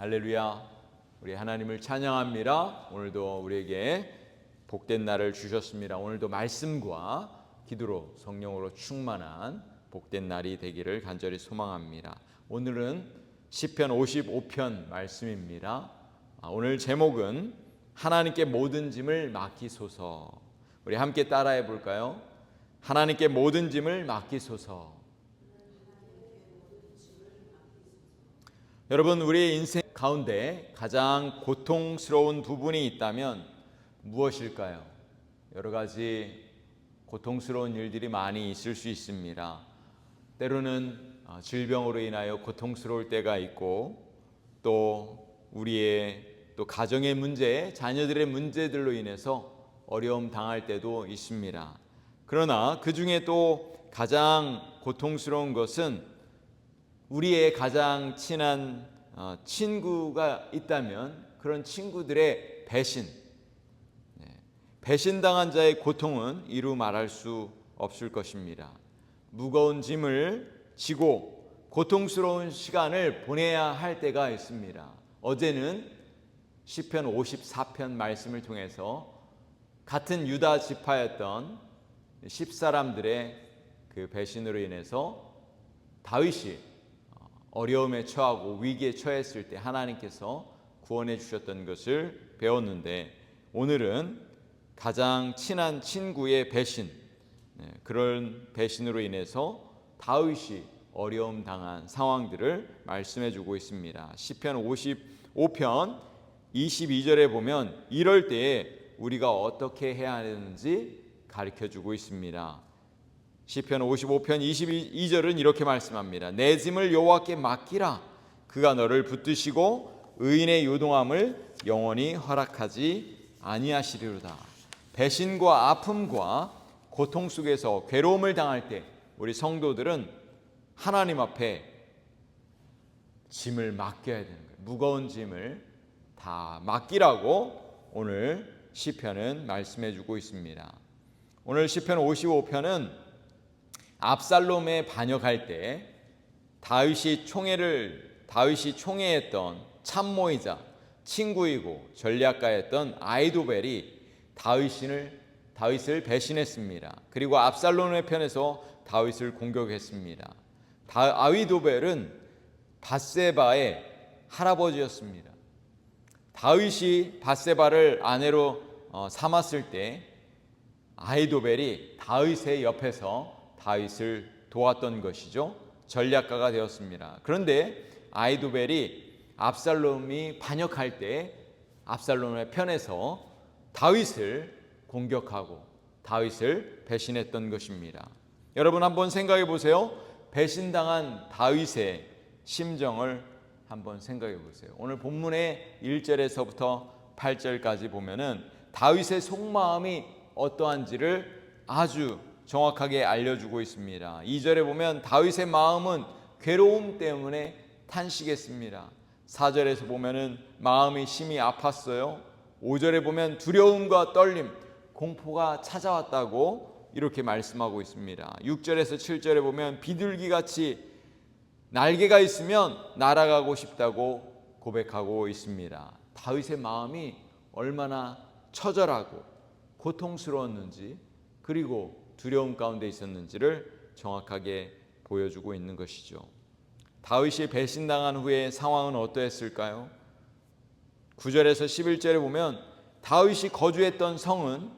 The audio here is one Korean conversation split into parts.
할렐루야. 우리 하나님을 찬양합니다. 오늘도 우리에게 복된 날을 주셨습니다. 오늘도 말씀과 기도로 성령으로 충만한 복된 날이 되기를 간절히 소망합니다. 오늘은 시편 55편 말씀입니다. 오늘 제목은 하나님께 모든 짐을 맡기소서. 우리 함께 따라해 볼까요? 하나님께 모든 짐을 맡기소서. 여러분, 우리의 인생 가운데 가장 고통스러운 부분이 있다면 무엇일까요? 여러 가지 고통스러운 일들이 많이 있을 수 있습니다. 때로는 질병으로 인하여 고통스러울 때가 있고, 또 우리의 또 가정의 문제, 자녀들의 문제들로 인해서 어려움 당할 때도 있습니다. 그러나 그 중에 또 가장 고통스러운 것은 우리의 가장 친한 친구가 있다면 그런 친구들의 배신, 배신당한 자의 고통은 이루 말할 수 없을 것입니다. 무거운 짐을 지고 고통스러운 시간을 보내야 할 때가 있습니다. 어제는 시편 54편 말씀을 통해서 같은 유다 지파였던 10사람들의 그 배신으로 인해서 다윗이 어려움에 처하고 위기에 처했을 때 하나님께서 구원해 주셨던 것을 배웠는데, 오늘은 가장 친한 친구의 배신, 그런 배신으로 인해서 다윗이 어려움 당한 상황들을 말씀해 주고 있습니다. 시편 55편 22절에 보면 이럴 때에 우리가 어떻게 해야 하는지 가르쳐 주고 있습니다. 시편 55편 22절은 이렇게 말씀합니다. 내 짐을 여호와께 맡기라. 그가 너를 붙드시고 의인의 요동함을 영원히 허락하지 아니하시리로다. 배신과 아픔과 고통 속에서 괴로움을 당할 때 우리 성도들은 하나님 앞에 짐을 맡겨야 되는 거예요. 무거운 짐을 다 맡기라고 오늘 시편은 말씀해 주고 있습니다. 오늘 시편 55편은 압살롬에 반역할 때 다윗이 총애했던 참모이자 친구이고 전략가였던 아히도벨이 다윗을 배신했습니다. 그리고 압살롬의 편에서 다윗을 공격했습니다. 아히도벨은 밧세바의 할아버지였습니다. 다윗이 밧세바를 아내로 삼았을 때 아히도벨이 다윗의 옆에서 다윗을 도왔던 것이죠. 전략가가 되었습니다. 그런데 아히도벨이 압살롬이 반역할 때 압살롬의 편에서 다윗을 공격하고 다윗을 배신했던 것입니다. 여러분, 한번 생각해 보세요. 배신당한 다윗의 심정을 한번 생각해 보세요. 오늘 본문의 1절에서부터 8절까지 보면은 다윗의 속마음이 어떠한지를 아주 정확하게 알려주고 있습니다. 2절에 보면 다윗의 마음은 괴로움 때문에 탄식했습니다. 4절에서 보면은 마음이 심히 아팠어요. 5절에 보면 두려움과 떨림, 공포가 찾아왔다고 이렇게 말씀하고 있습니다. 6절에서 7절에 보면 비둘기같이 날개가 있으면 날아가고 싶다고 고백하고 있습니다. 다윗의 마음이 얼마나 처절하고 고통스러웠는지, 그리고 두려움 가운데 있었는지를 정확하게 보여주고 있는 것이죠. 다윗이 배신당한 후에 상황은 어떠했을까요? 9절에서 11절에 보면 다윗이 거주했던 성은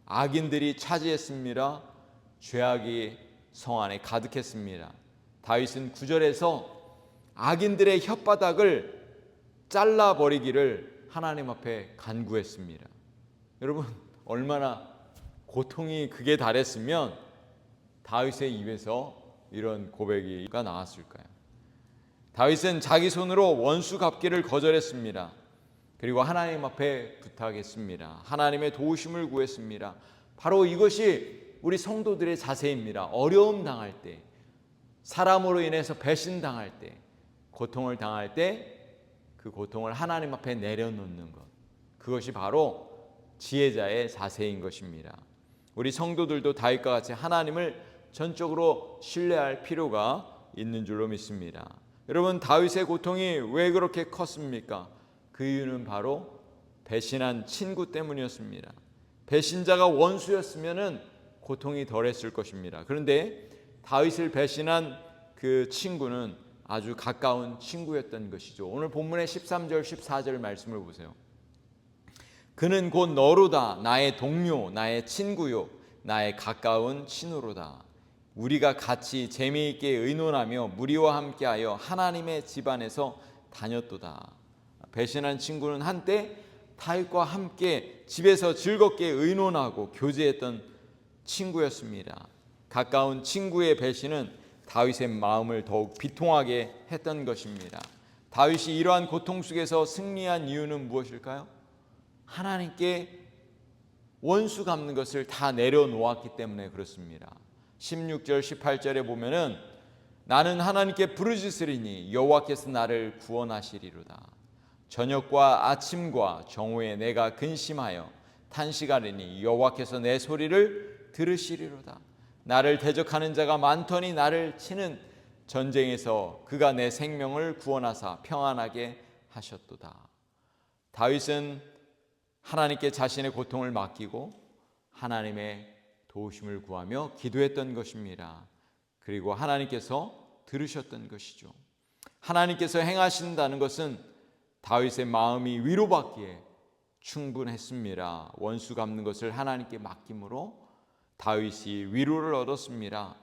악인들이 차지했습니다. 죄악이 성 안에 가득했습니다. 다윗은 9절에서 악인들의 혓바닥을 잘라버리기를 하나님 앞에 간구했습니다. 여러분, 얼마나 고통이 극에 달했으면 다윗의 입에서 이런 고백이가 나왔을까요? 다윗은 자기 손으로 원수 갚기를 거절했습니다. 그리고 하나님 앞에 부탁했습니다. 하나님의 도우심을 구했습니다. 바로 이것이 우리 성도들의 자세입니다. 어려움 당할 때, 사람으로 인해서 배신당할 때, 고통을 당할 때 그 고통을 하나님 앞에 내려놓는 것, 그것이 바로 지혜자의 자세인 것입니다. 우리 성도들도 다윗과 같이 하나님을 전적으로 신뢰할 필요가 있는 줄로 믿습니다. 여러분, 다윗의 고통이 왜 그렇게 컸습니까? 그 이유는 바로 배신한 친구 때문이었습니다. 배신자가 원수였으면 고통이 덜했을 것입니다. 그런데 다윗을 배신한 그 친구는 아주 가까운 친구였던 것이죠. 오늘 본문의 13절 14절 말씀을 보세요. 그는 곧 너로다. 나의 동료, 나의 친구요, 나의 가까운 친구로다. 우리가 같이 재미있게 의논하며 무리와 함께하여 하나님의 집안에서 다녔도다. 배신한 친구는 한때 다윗과 함께 집에서 즐겁게 의논하고 교제했던 친구였습니다. 가까운 친구의 배신은 다윗의 마음을 더욱 비통하게 했던 것입니다. 다윗이 이러한 고통 속에서 승리한 이유는 무엇일까요? 하나님께 원수 갚는 것을 다 내려놓았기 때문에 그렇습니다. 16절 18절에 보면은 나는 하나님께 부르짖으리니 여호와께서 나를 구원하시리로다. 저녁과 아침과 정오에 내가 근심하여 탄식하리니 여호와께서 내 소리를 들으시리로다. 나를 대적하는 자가 많더니 나를 치는 전쟁에서 그가 내 생명을 구원하사 평안하게 하셨도다. 다윗은 하나님께 자신의 고통을 맡기고 하나님의 도우심을 구하며 기도했던 것입니다. 그리고 하나님께서 들으셨던 것이죠. 하나님께서 행하신다는 것은 다윗의 마음이 위로받기에 충분했습니다. 원수 갚는 것을 하나님께 맡김으로 다윗이 위로를 얻었습니다.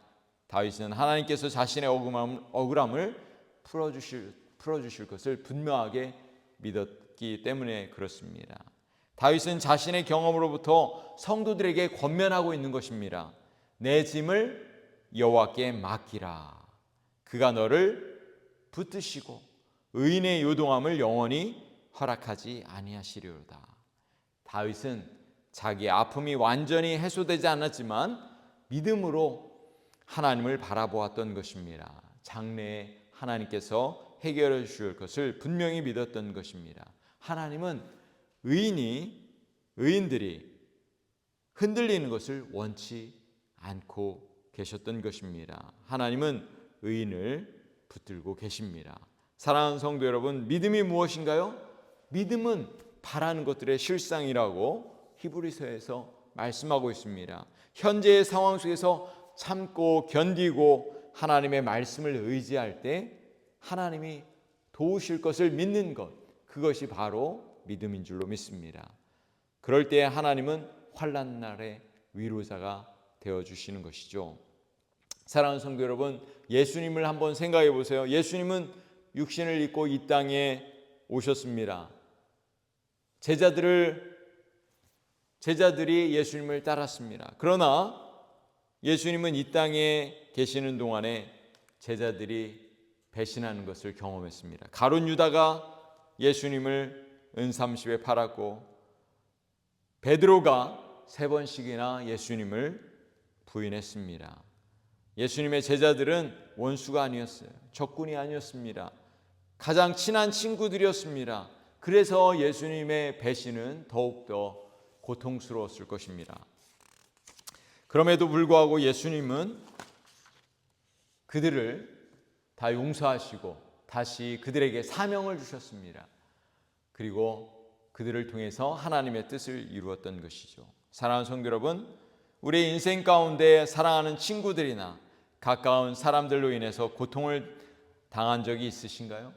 다윗은 하나님께서 자신의 억울함을 풀어주실 것을 분명하게 믿었기 때문에 그렇습니다. 다윗은 자신의 경험으로부터 성도들에게 권면하고 있는 것입니다. 내 짐을 여호와께 맡기라. 그가 너를 붙드시고 의인의 요동함을 영원히 허락하지 아니하시리로다. 다윗은 자기 아픔이 완전히 해소되지 않았지만 믿음으로 하나님을 바라보았던 것입니다. 장래에 하나님께서 해결해 주실 것을 분명히 믿었던 것입니다. 하나님은 의인들이 흔들리는 것을 원치 않고 계셨던 것입니다. 하나님은 의인을 붙들고 계십니다. 사랑하는 성도 여러분, 믿음이 무엇인가요? 믿음은 바라는 것들의 실상이라고 히브리서에서 말씀하고 있습니다. 현재의 상황 속에서 참고 견디고 하나님의 말씀을 의지할 때 하나님이 도우실 것을 믿는 것, 그것이 바로 믿음인 줄로 믿습니다. 그럴 때 하나님은 환난 날의 위로자가 되어주시는 것이죠. 사랑하는 성도 여러분, 예수님을 한번 생각해 보세요. 예수님은 육신을 입고 이 땅에 오셨습니다. 제자들이 예수님을 따랐습니다. 그러나 예수님은 이 땅에 계시는 동안에 제자들이 배신하는 것을 경험했습니다. 가룟 유다가 예수님을 은삼십에 팔았고 베드로가 3번씩이나 예수님을 부인했습니다. 예수님의 제자들은 원수가 아니었어요. 적군이 아니었습니다. 가장 친한 친구들이었습니다. 그래서 예수님의 배신은 더욱더 고통스러웠을 것입니다. 그럼에도 불구하고 예수님은 그들을 다 용서하시고 다시 그들에게 사명을 주셨습니다. 그리고 그들을 통해서 하나님의 뜻을 이루었던 것이죠. 사랑하는 성도 여러분, 우리의 인생 가운데 사랑하는 친구들이나 가까운 사람들로 인해서 고통을 당한 적이 있으신가요?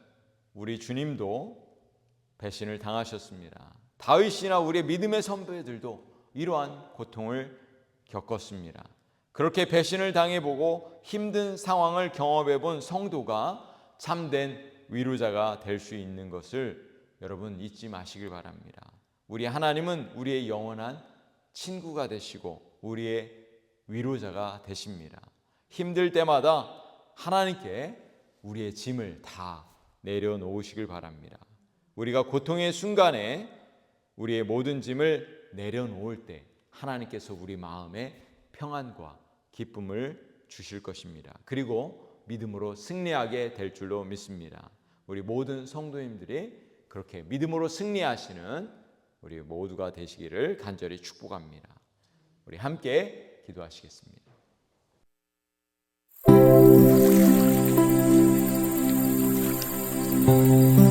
우리 주님도 배신을 당하셨습니다. 다윗이나 우리의 믿음의 선배들도 이러한 고통을 겪었습니다. 그렇게 배신을 당해보고 힘든 상황을 경험해본 성도가 참된 위로자가 될 수 있는 것을 여러분 잊지 마시길 바랍니다. 우리 하나님은 우리의 영원한 친구가 되시고 우리의 위로자가 되십니다. 힘들 때마다 하나님께 우리의 짐을 다 내려놓으시길 바랍니다. 우리가 고통의 순간에 우리의 모든 짐을 내려놓을 때 하나님께서 우리 마음에 평안과 기쁨을 주실 것입니다. 그리고 믿음으로 승리하게 될 줄로 믿습니다. 우리 모든 성도님들이 그렇게 믿음으로 승리하시는 우리 모두가 되시기를 간절히 축복합니다. 우리 함께 기도하시겠습니다. 아멘.